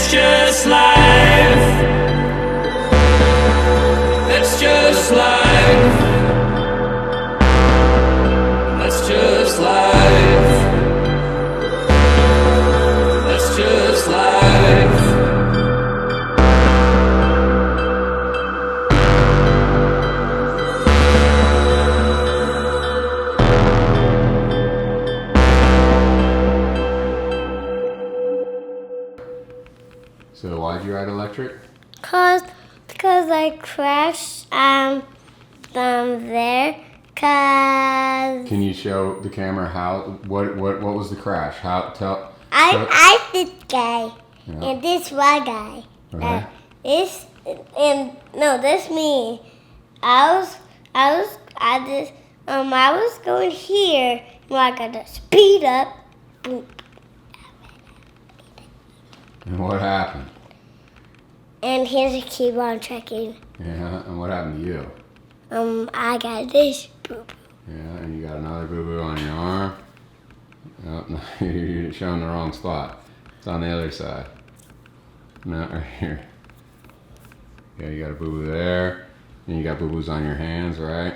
that's just life. That's just life. That's just life. That's just life. So why'd you ride electric? Because I crashed there. Cause Can you show the camera how what was the crash? I this guy Yeah. and this white guy. Okay. This me. I was going here and I got to speed up. Boom. And what happened? And here's a keep on checking. Yeah, and what happened to you? I got this. Boop. Yeah, and you got another boo-boo on your arm. Oh, no, you're showing the wrong spot. It's on the other side. No, right here. Yeah, you got a boo-boo there. And you got boo-boos on your hands, right?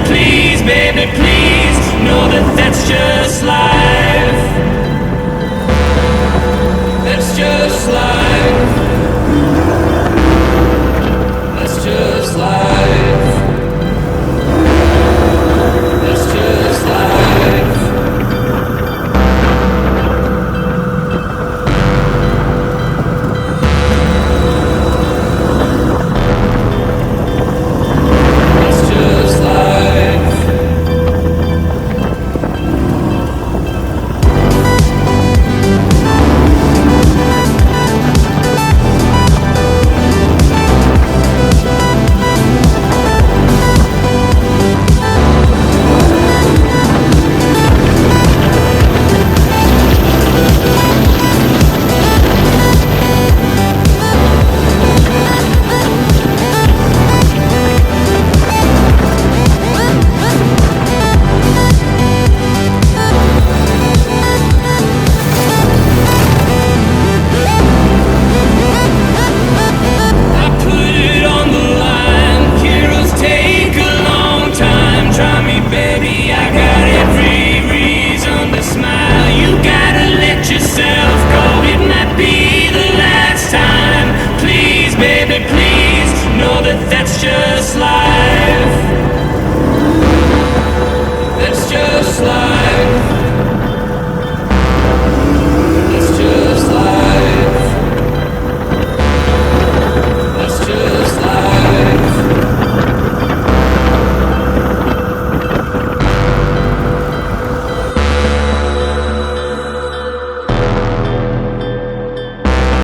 Please, baby, please know that that's just life.